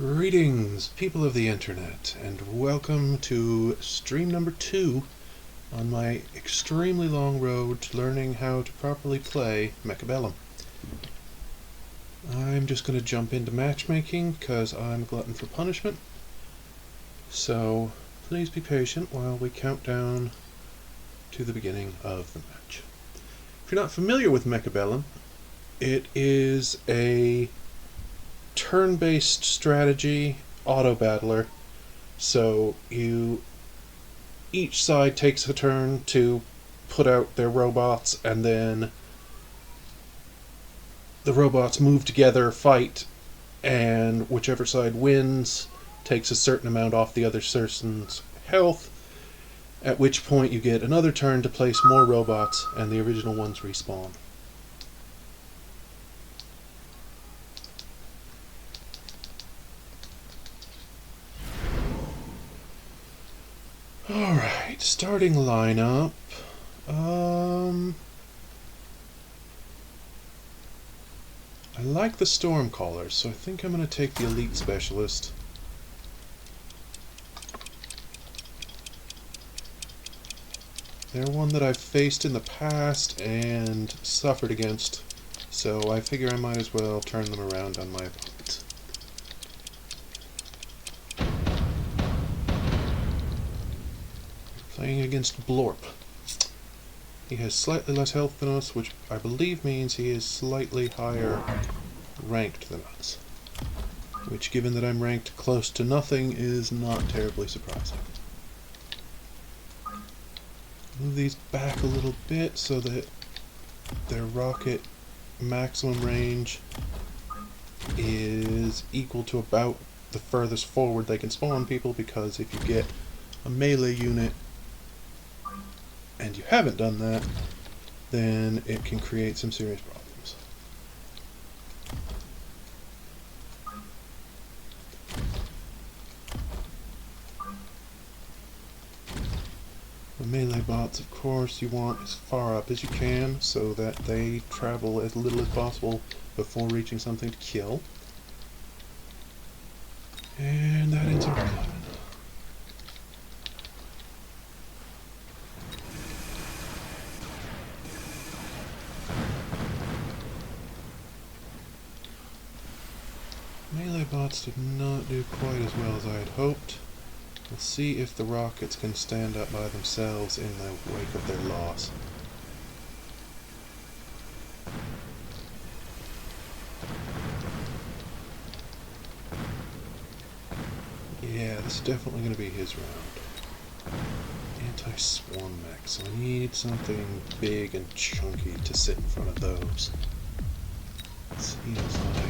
Greetings, people of the internet, and welcome to stream number 2 on my extremely long road to learning how to properly play Mechabellum. I'm just going to jump into matchmaking because I'm a glutton for punishment, so please be patient while we count down to the beginning of the match. If you're not familiar with Mechabellum, it is a turn-based strategy auto-battler, so each side takes a turn to put out their robots, and then the robots move together, fight, and whichever side wins takes a certain amount off the other person's health, at which point you get another turn to place more robots and the original ones respawn. Alright, starting lineup. I like the Stormcallers, so I think I'm going to take the Elite Specialist. They're one that I've faced in the past and suffered against, so I figure I might as well turn them around on my opponents. Playing against Blorp. He has slightly less health than us, which I believe means he is slightly higher ranked than us. Which, given that I'm ranked close to nothing, is not terribly surprising. Move these back a little bit so that their rocket maximum range is equal to about the furthest forward they can spawn people, because if you get a melee unit and you haven't done that, then it can create some serious problems. The melee bots, of course, you want as far up as you can so that they travel as little as possible before reaching something to kill. And that ends our plan. Melee bots did not do quite as well as I had hoped. We'll see if the rockets can stand up by themselves in the wake of their loss. Yeah, this is definitely going to be his round. Anti-swarm mech, so I need something big and chunky to sit in front of those. Seems like...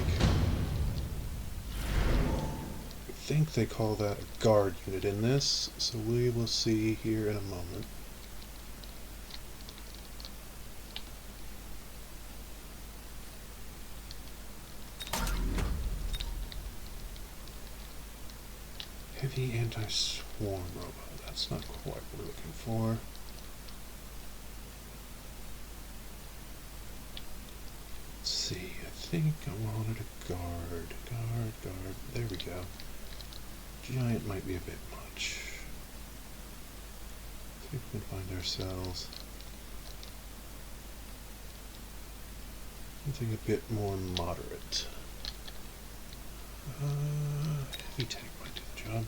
I think they call that a guard unit in this, so we will see here in a moment. Heavy anti-swarm robot, that's not quite what we're looking for. Let's see, I think I wanted a guard, there we go. Giant might be a bit much. See if we can find ourselves something a bit more moderate. Heavy tank might do the job.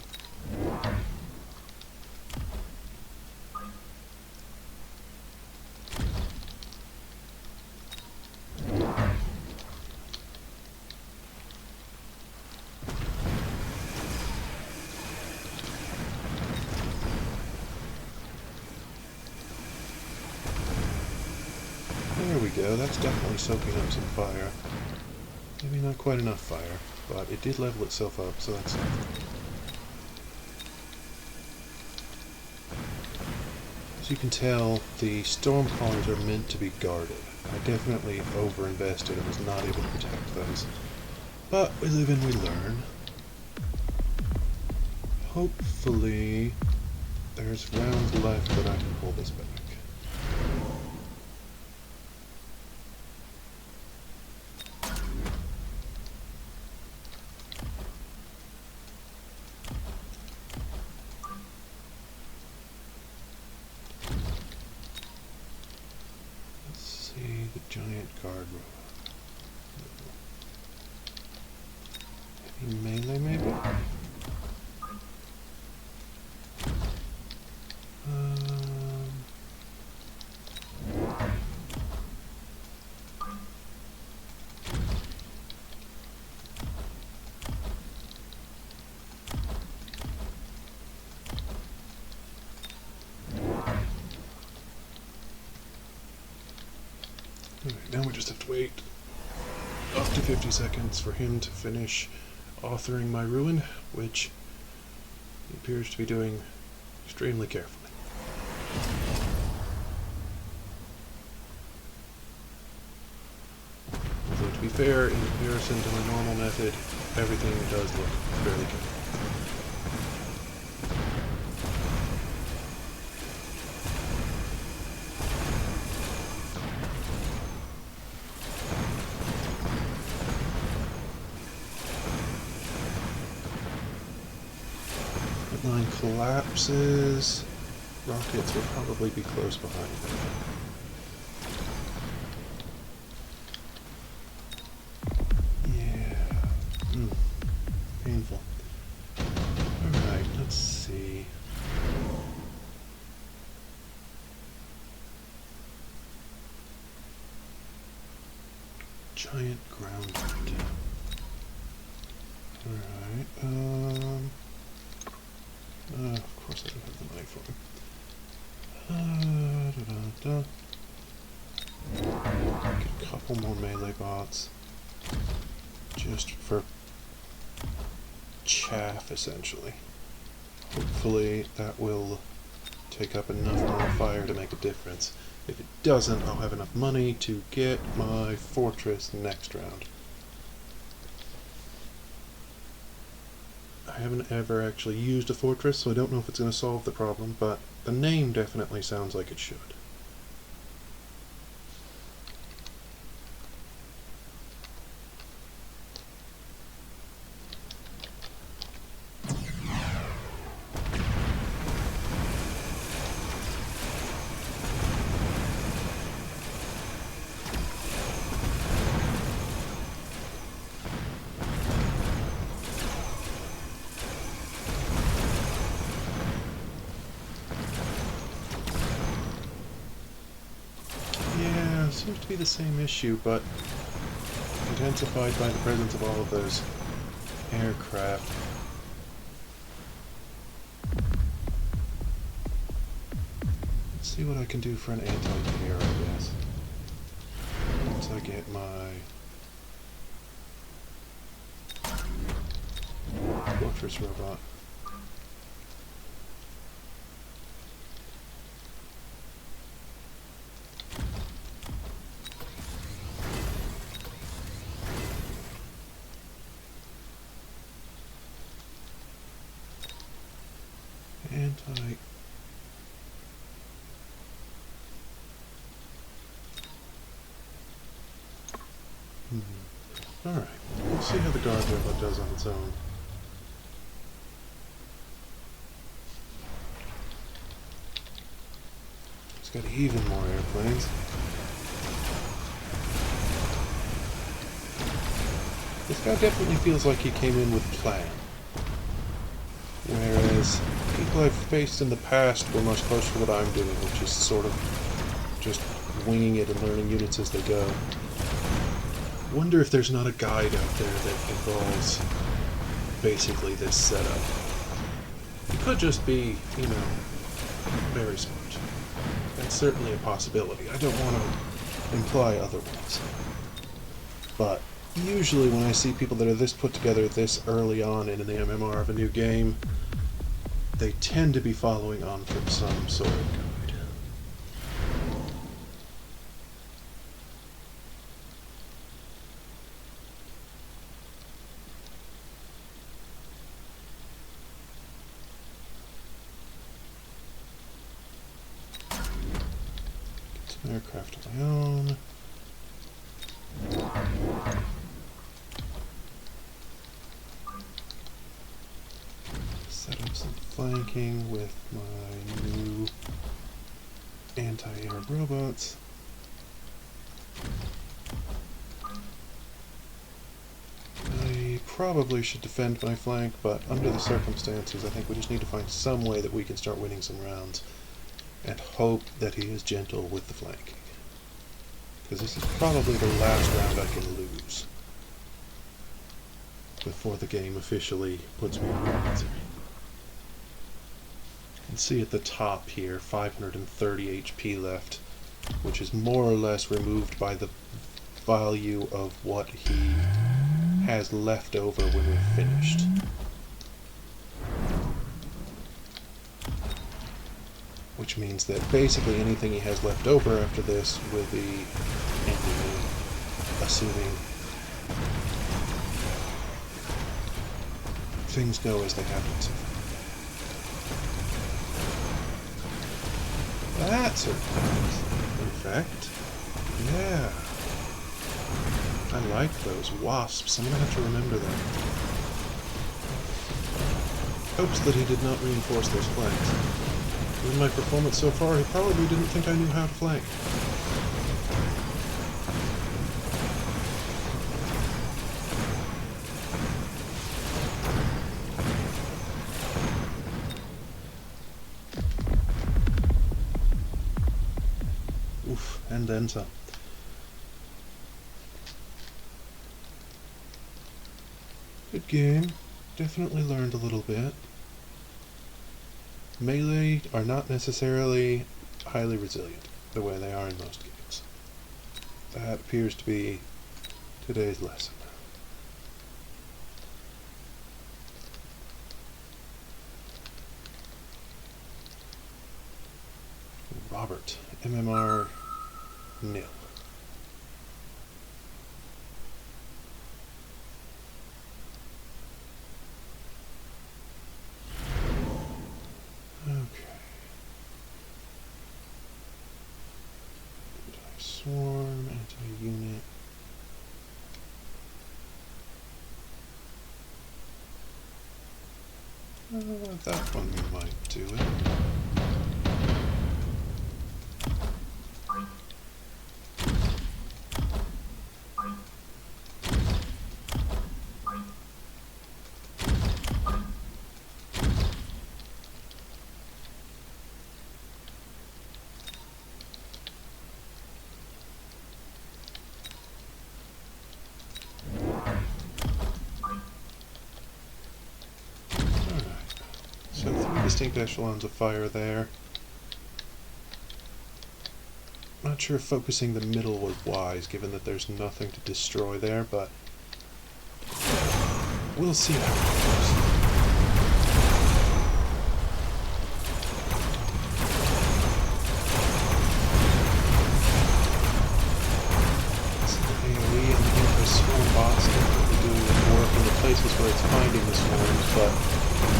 There we go, that's definitely soaking up some fire. Maybe not quite enough fire, but it did level itself up, so that's something. As you can tell, the Stormcallers are meant to be guarded. I definitely overinvested and was not able to protect those. But we live and we learn. Hopefully there's rounds left that I can pull this back. giant guard robot. Heavy melee, maybe? Alright, now we just have to wait up to 50 seconds for him to finish authoring my ruin, which he appears to be doing extremely carefully. Although to be fair, in comparison to my normal method, everything does look fairly good. Line collapses, rockets will probably be close behind them. Yeah. Painful. Alright, let's see. Giant ground rocket. Alright, of course I don't have the money for him. Get a couple more melee bots. Just for chaff, essentially. Hopefully that will take up enough more fire to make a difference. If it doesn't, I'll have enough money to get my fortress next round. I haven't ever actually used a fortress, so I don't know if it's going to solve the problem, but the name definitely sounds like it should. Seems to be the same issue, but intensified by the presence of all of those aircraft. Let's see what I can do for an anti-air, I guess. Once I get my fortress robot. Alright, we'll see how the guard robot does on its own. It's got even more airplanes. This guy definitely feels like he came in with a plan. Whereas people I've faced in the past were much closer to what I'm doing, which is sort of just winging it and learning units as they go. Wonder if there's not a guide out there that involves basically this setup. It could just be, you know, very smart. That's certainly a possibility. I don't want to imply otherwise. But usually when I see people that are this put together this early on in the MMR of a new game, they tend to be following on from some sort of guide. Aircraft of my own. Set up some flanking with my new anti-air robots. probably should defend my flank, but under the circumstances, I think we just need to find some way that we can start winning some rounds and hope that he is gentle with the flanking. Because this is probably the last round I can lose before the game officially puts me in misery. You can see at the top here, 530 HP left, which is more or less removed by the value of what he has left over when we're finished. Which means that basically anything he has left over after this will be ending, assuming things go as they happen to. That's a effect. Yeah. I like those wasps. I'm gonna have to remember them. Hopes that he did not reinforce those flanks. In my performance so far, he probably didn't think I knew how to flank. Oof, and then some. Good game. Definitely learned a little bit. Melee are not necessarily highly resilient, the way they are in most games. That appears to be today's lesson. Robert, MMR nil. Swarm, anti-unit. That one might do it. So 3 distinct echelons of fire there. Not sure if focusing the middle was wise, given that there's nothing to destroy there, but we'll see how it goes. The AoE and the anti-swarm bots definitely doing the work in the places where it's finding the swarms, but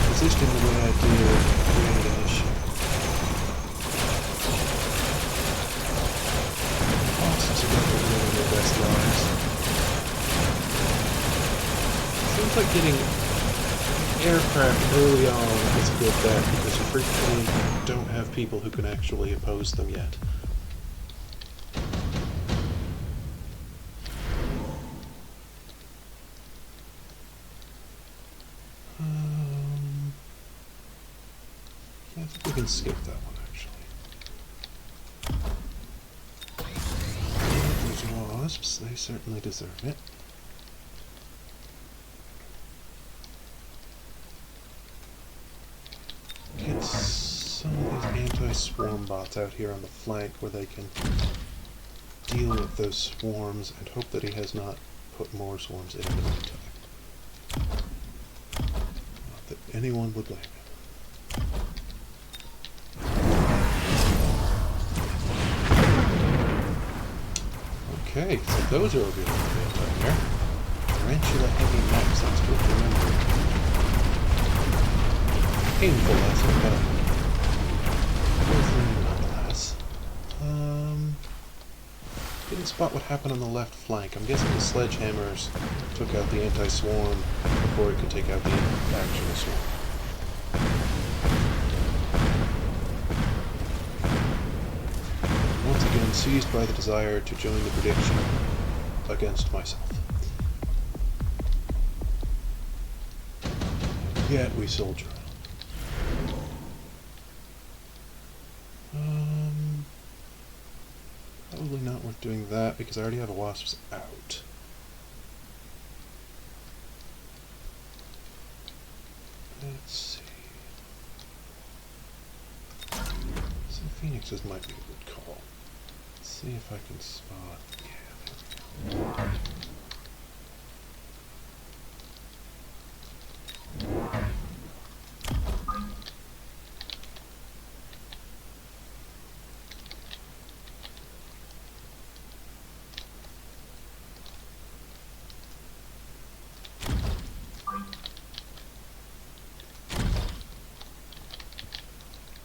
positioning the way I do created an issue. Bosses are definitely living their best lives. Seems like getting aircraft early on is a good bet, because you frequently don't have people who can actually oppose them yet. I think we can skip that one, actually. Those wasps, they certainly deserve it. Get some of these anti-swarm bots out here on the flank where they can deal with those swarms and hope that he has not put more swarms in the meantime. Not that anyone would blame him. Okay, so those are over here. Tarantula heavy mechs, that's good to remember. Painful lesson, but nonetheless. Didn't spot what happened on the left flank. I'm guessing the sledgehammers took out the anti-swarm before it could take out the actual swarm. Once again, seized by the desire to join the prediction against myself. yet we soldier on. Probably not worth doing that because I already have a wasps out. Let's see. Some phoenixes might be a good call. Let's see if I can spot. Yeah, there we go.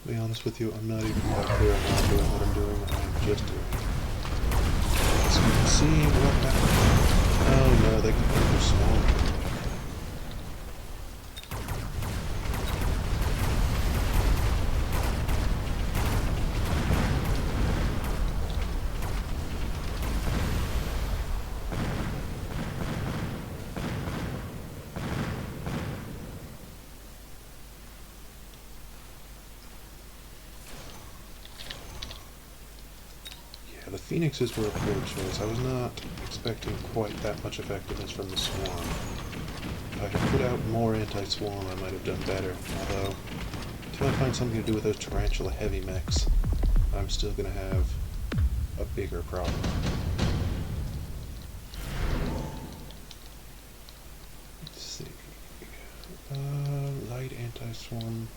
To be honest with you, I'm not even that clear on how I'm doing what I'm doing. I'm just doing it. As you can see, what happened? Oh no, they can put their swarm. The phoenixes were a poor choice. I was not expecting quite that much effectiveness from the swarm. If I had put out more anti-swarm, I might have done better. Although, until I find something to do with those tarantula heavy mechs, I'm still going to have a bigger problem. Let's see. Light anti-swarm,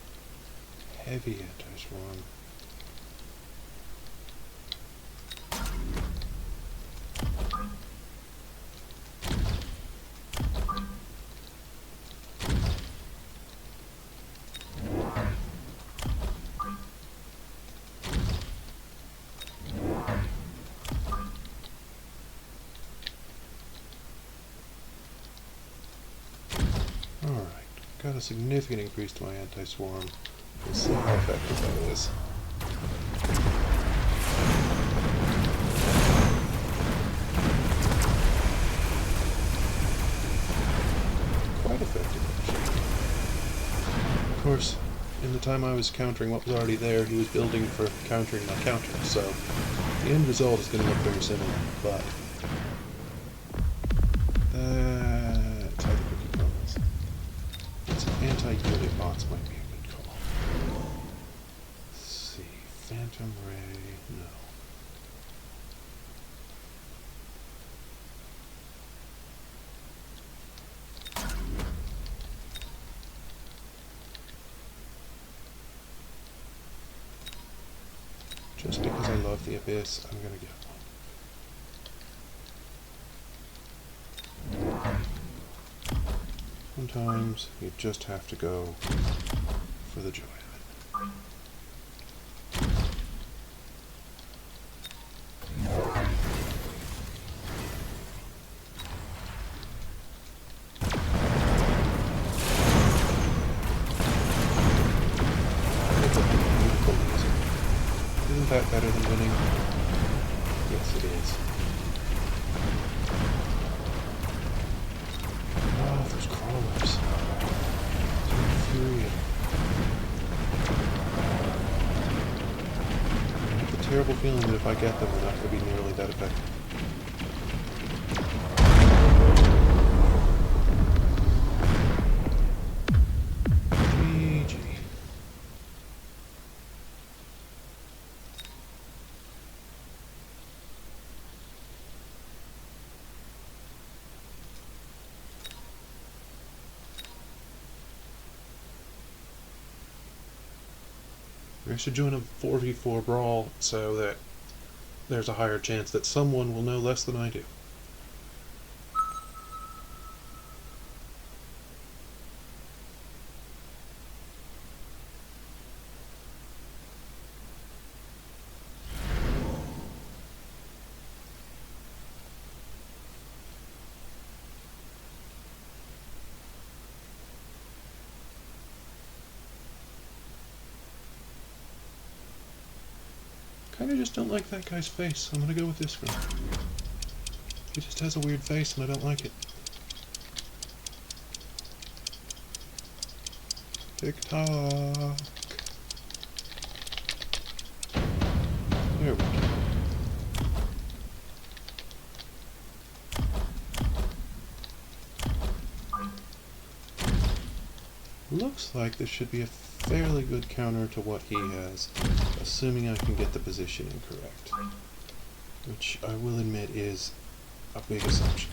heavy anti-swarm. Alright, got a significant increase to my anti-swarm. Let's see how effective that is. Quite effective, actually. Of course, in the time I was countering what was already there, he was building for countering my counter, so the end result is going to look very similar, but that's how the cookie crumbles. Anti-unit bots might be a good call. Let's see. Phantom Ray. No. Just because I love the Abyss, I'm going to get one. Sometimes you just have to go for the joy of it. Isn't that better than winning? Yes, it is. Oh, those crawlers. So infuriating. I have the terrible feeling that if I get them, they're not going to be nearly that effective. GG. I should join a 4v4 brawl so that there's a higher chance that someone will know less than I do. Kinda just don't like that guy's face. I'm gonna go with this one. He just has a weird face and I don't like it. Tick-tock. There we go. Looks like this should be a fairly good counter to what he has, assuming I can get the positioning correct. Which I will admit is a big assumption.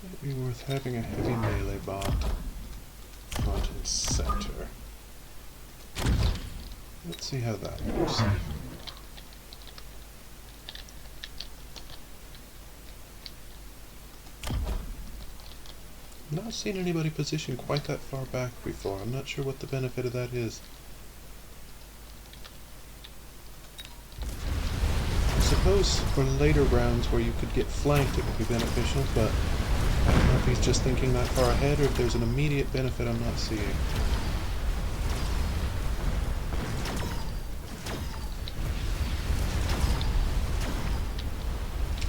Might be worth having a heavy melee bot front and center. Let's see how that goes. I've not seen anybody position quite that far back before. I'm not sure what the benefit of that is. I suppose for later rounds where you could get flanked it would be beneficial, but I don't know if he's just thinking that far ahead or if there's an immediate benefit I'm not seeing.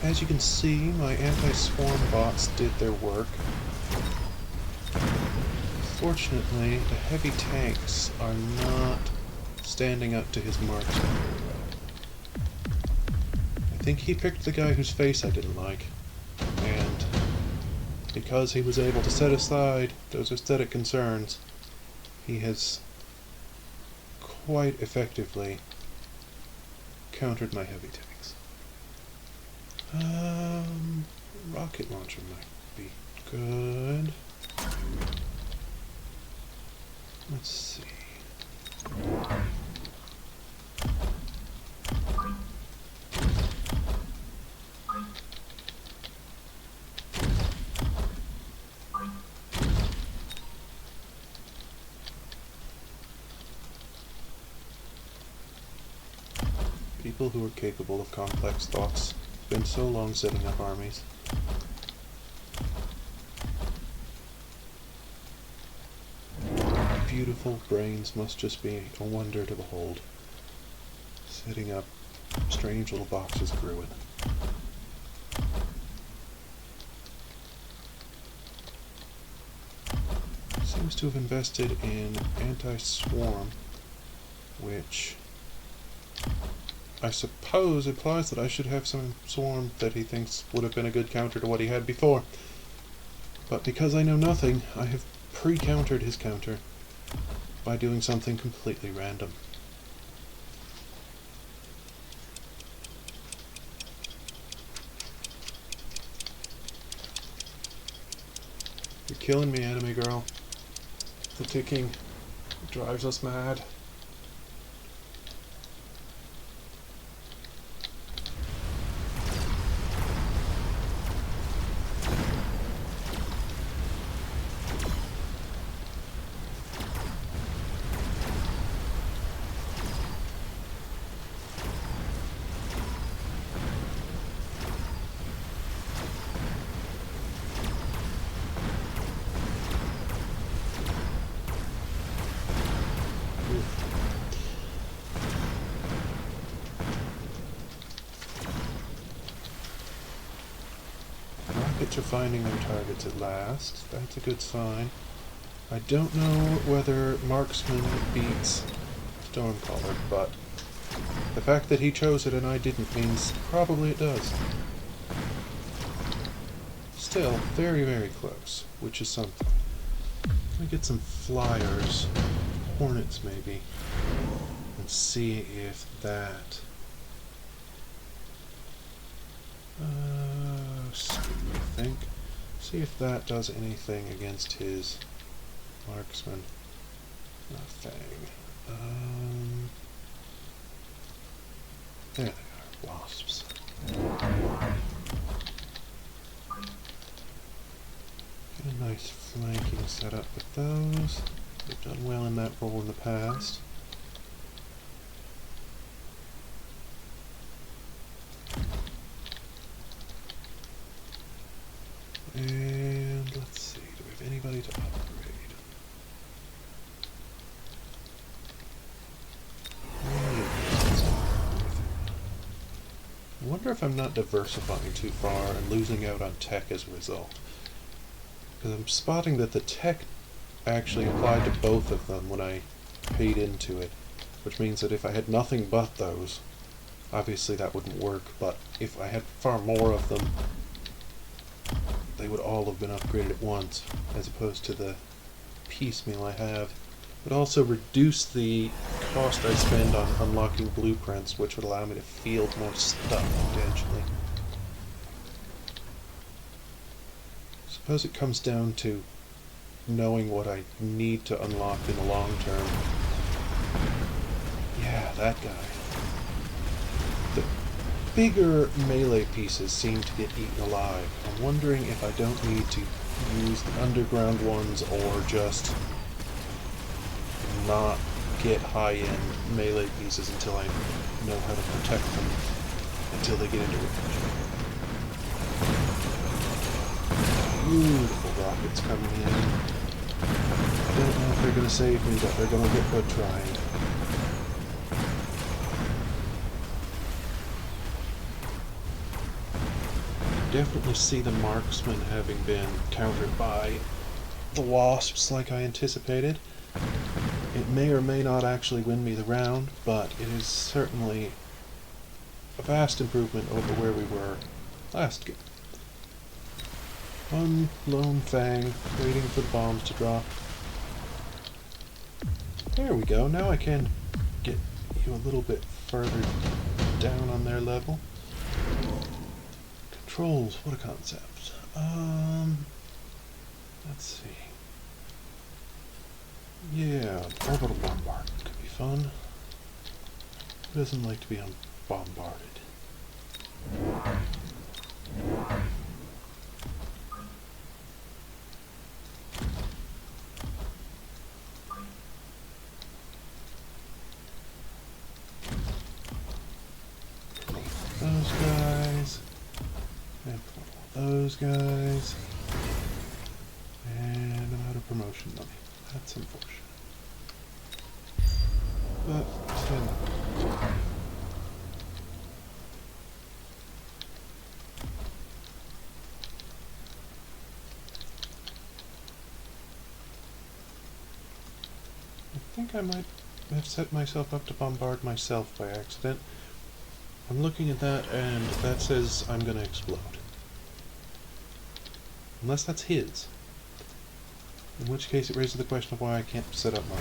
As you can see, my anti-swarm bots did their work. Fortunately, the heavy tanks are not standing up to his marksman very well. I think he picked the guy whose face I didn't like, and because he was able to set aside those aesthetic concerns, he has quite effectively countered my heavy tanks. Rocket launcher might be good. Let's see. People who are capable of complex thoughts spend so long setting up armies. Beautiful brains must just be a wonder to behold. Setting up strange little boxes of ruin. Seems to have invested in anti-swarm, which I suppose implies that I should have some swarm that he thinks would have been a good counter to what he had before. But because I know nothing, I have pre-countered his counter by doing something completely random. You're killing me, enemy girl. The ticking drives us mad. Rockets are finding their targets at last. That's a good sign. I don't know whether Marksman beats Stormcaller, but the fact that he chose it and I didn't means probably it does. Still, very, very close, which is something. Let me get some flyers, hornets maybe, and see if that... I think. See if that does anything against his marksman. Nothing. There they are, wasps. Get a nice flanking setup with those. They've done well in that role in the past. And let's see, do we have anybody to upgrade? I wonder if I'm not diversifying too far and losing out on tech as a result. Because I'm spotting that the tech actually applied to both of them when I paid into it, which means that if I had nothing but those, obviously that wouldn't work, but if I had far more of them, they would all have been upgraded at once, as opposed to the piecemeal I have. It would also reduce the cost I spend on unlocking blueprints, which would allow me to field more stuff, potentially. Suppose it comes down to knowing what I need to unlock in the long term. Yeah, that guy. The bigger melee pieces seem to get eaten alive. I'm wondering if I don't need to use the underground ones or just not get high-end melee pieces until I know how to protect them until they get into range. Beautiful rockets coming in. I don't know if they're going to save me, but they're going to get good trying. Definitely see the marksman having been countered by the wasps like I anticipated. It may or may not actually win me the round, but it is certainly a vast improvement over where we were last game. One lone fang, waiting for the bombs to drop. There we go, now I can get you a little bit further down on their level. Controls, what a concept. Let's see. Yeah, orbital bombardment could be fun. Who doesn't like to be bombarded? Those guys. And those guys. And I'm out of promotion money. That's unfortunate. But still. I think I might have set myself up to bombard myself by accident. I'm looking at that and that says I'm gonna explode. Unless that's his. In which case it raises the question of why I can't set up mine.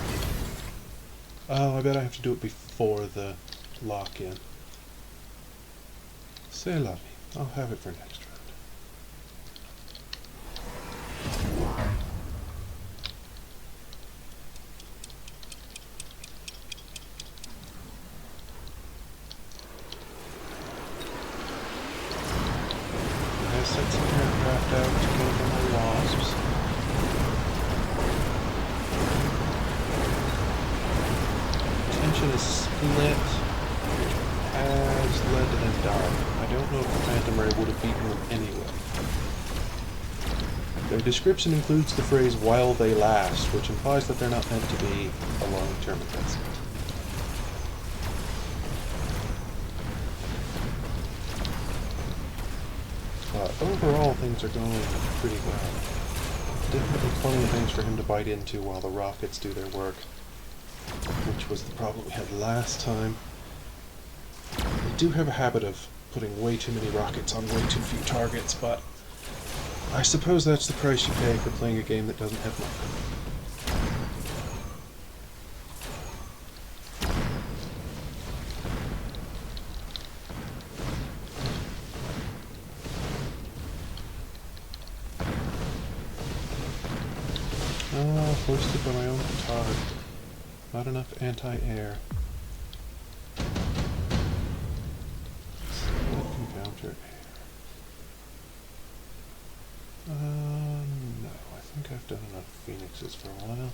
Oh, I bet I have to do it before the lock-in. C'est la vie. I'll have it for next round. I set some aircraft out to go for my wasps. Tension is split, which has led to them dying. I don't know if the Phantom Ray would have beaten them anyway. Their description includes the phrase, while they last, which implies that they're not meant to be a long-term investment. But overall, things are going pretty well. Definitely plenty of things for him to bite into while the rockets do their work, which was the problem we had last time. They do have a habit of putting way too many rockets on way too few targets, but I suppose that's the price you pay for playing a game that doesn't have nothing. Hoisted by my own petard. Not enough anti-air. Split and counter air. No, I think I've done enough Phoenixes for a while.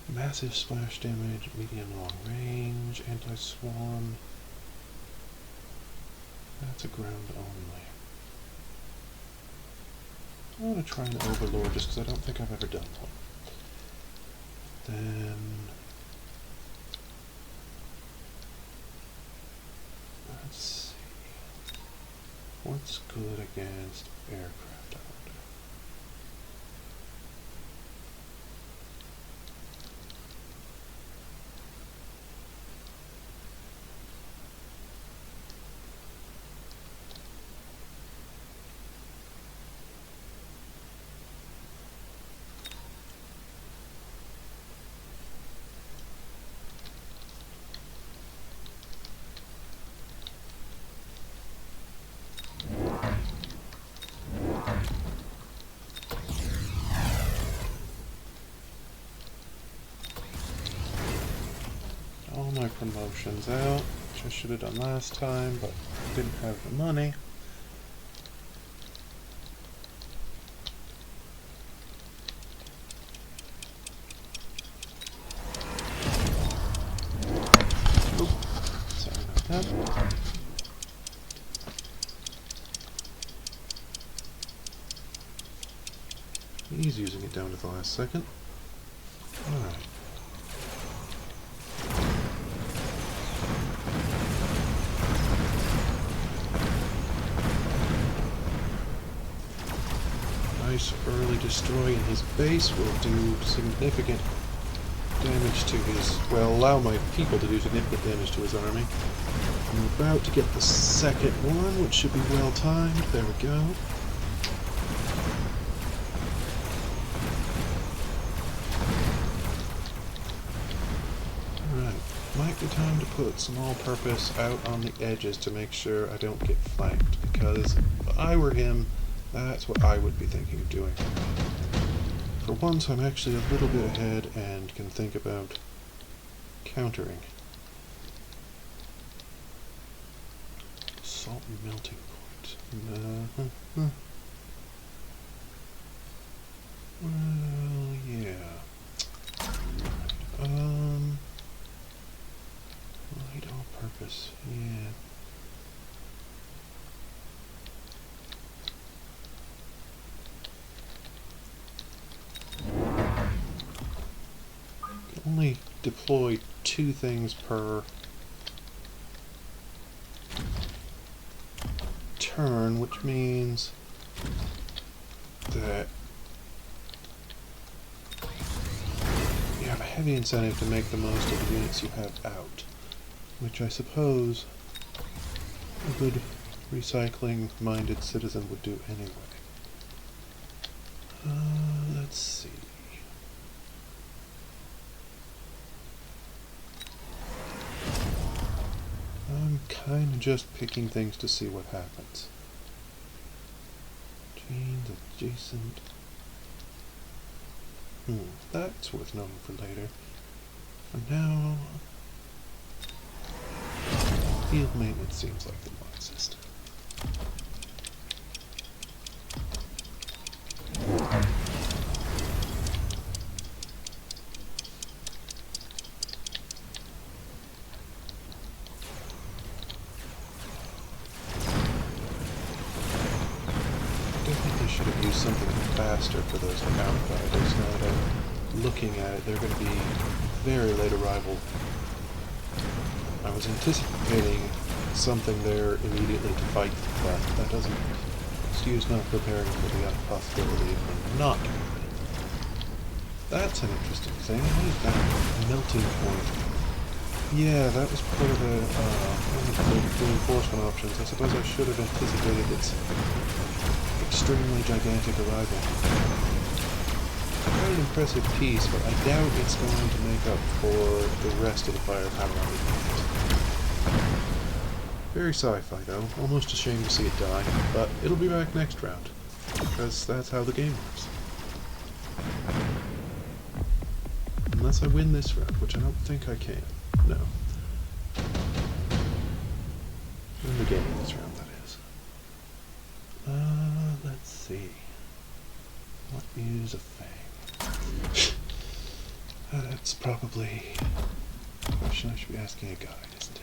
Massive splash damage, medium long range, anti-swarm. That's a ground only. I want to try an Overlord just because I don't think I've ever done one. Then... let's see. What's good against aircraft, I wonder? All my promotions out, which I should have done last time, but I didn't have the money. Oop, sorry about that. He's using it down to the last second. Alright. Nice early destroy in his base will do significant damage to his... well, allow my people to do significant damage to his army. I'm about to get the second one, which should be well timed. There we go. Might be time to put some all-purpose out on the edges to make sure I don't get flanked, because if I were him, that's what I would be thinking of doing. For once, I'm actually a little bit ahead and can think about countering. Salt melting point. Well, yeah. Light all-purpose, yeah. Can only deploy 2 things per turn, which means that you have a heavy incentive to make the most of the units you have out. Which I suppose a good recycling-minded citizen would do anyway. Let's see. I'm kind of just picking things to see what happens. Genes adjacent. That's worth knowing for later. For now... field maintenance seems like the wisest. Definitely should have used something faster for those outriders. Now that I'm looking at it, they're going to be very late arrival. I was anticipating something there immediately to fight, but that doesn't excuse not preparing for the possibility of them not doing it. That's an interesting thing. What is that? Melting point. Yeah, that was part of the one of the reinforcement options. I suppose I should have anticipated its extremely gigantic arrival. Quite an impressive piece, but I doubt it's going to make up for the rest of the firepower on the unit. Very sci-fi though, almost ashamed to see it die, but it'll be back next round, because that's how the game works. Unless I win this round, which I don't think I can. No. Win the game this round, that is. Let's see. What is a fang? That's probably a question I should be asking a guide, isn't it?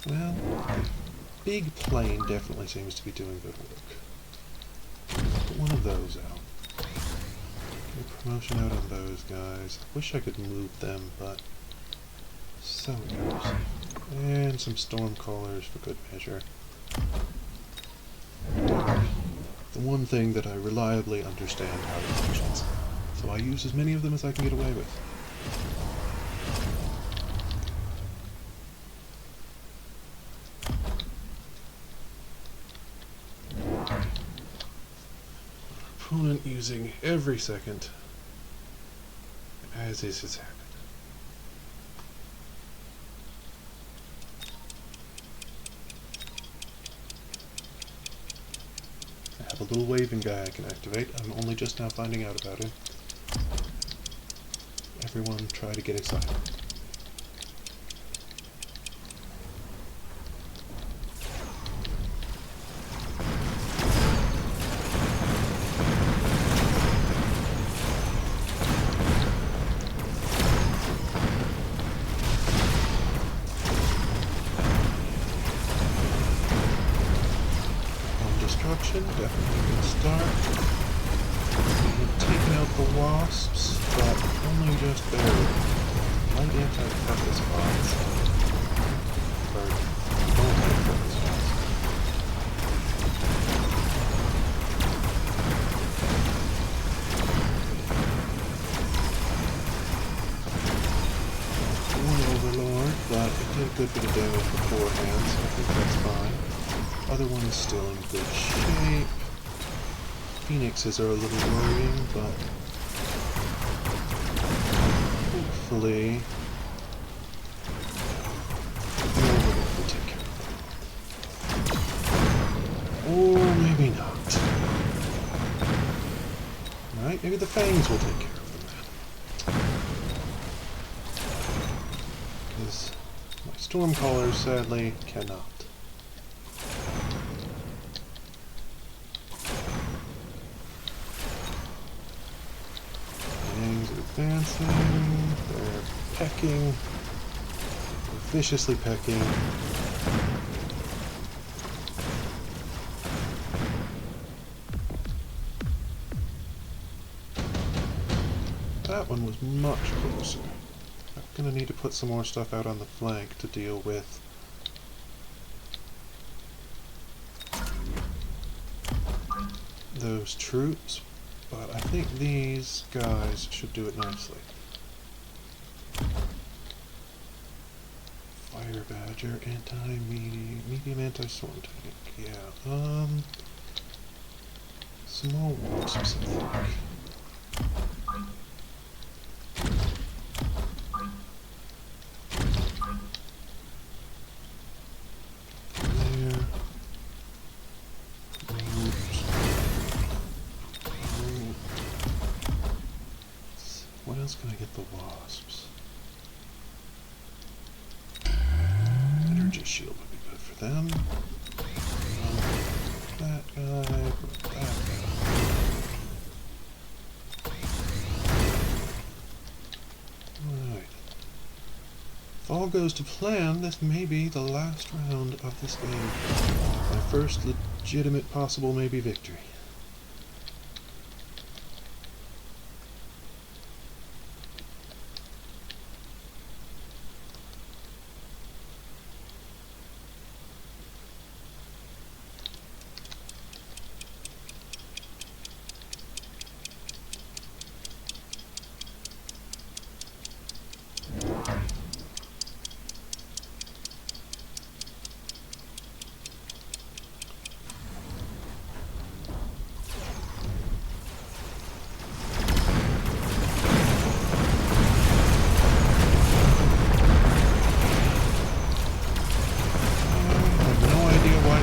Well, the big plane definitely seems to be doing good work. Put one of those out. Get a promotion out on those guys. I wish I could move them, but so it goes. And some storm callers for good measure. The one thing that I reliably understand how it functions. So I use as many of them as I can get away with. Opponent using every second as is his habit. I have a little waving guy I can activate. I'm only just now finding out about him. Everyone try to get excited. Definitely a good start. We've taken out the wasps, but only just barely. Light anti-focus bots. Or multi-focus bots. One overlord, but it did a good bit of damage beforehand, so I think that's fine. Other one is still in good shape. Phoenixes are a little worrying, but hopefully the overlord will take care of them. Or maybe not. Right, maybe the fangs will take care of them then. Because my stormcallers sadly cannot. Advancing, they're pecking, they're viciously pecking. That one was much closer. I'm gonna need to put some more stuff out on the flank to deal with those troops. But I think these guys should do it nicely. Fire Badger, medium anti-storm tank. Yeah, small wasps, I think. There. What else can I get the wasps? Energy shield would be good for them. That guy, that guy. Alright. If all goes to plan, this may be the last round of this game. My first legitimate possible maybe victory.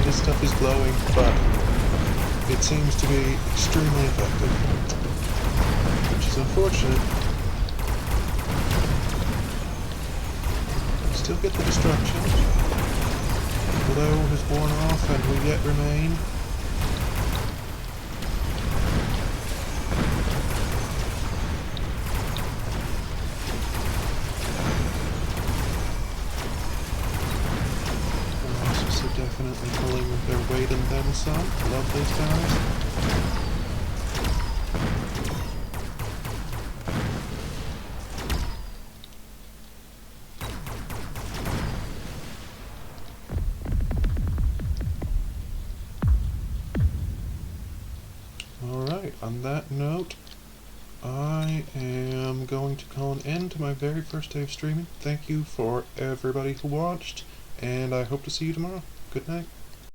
Stuff is glowing, but it seems to be extremely effective, which is unfortunate. We still get the destruction. The glow has worn off and we yet remain. then some. Love those guys. Alright, on that note, I am going to call an end to my very first day of streaming. Thank you for everybody who watched, and I hope to see you tomorrow. Good night.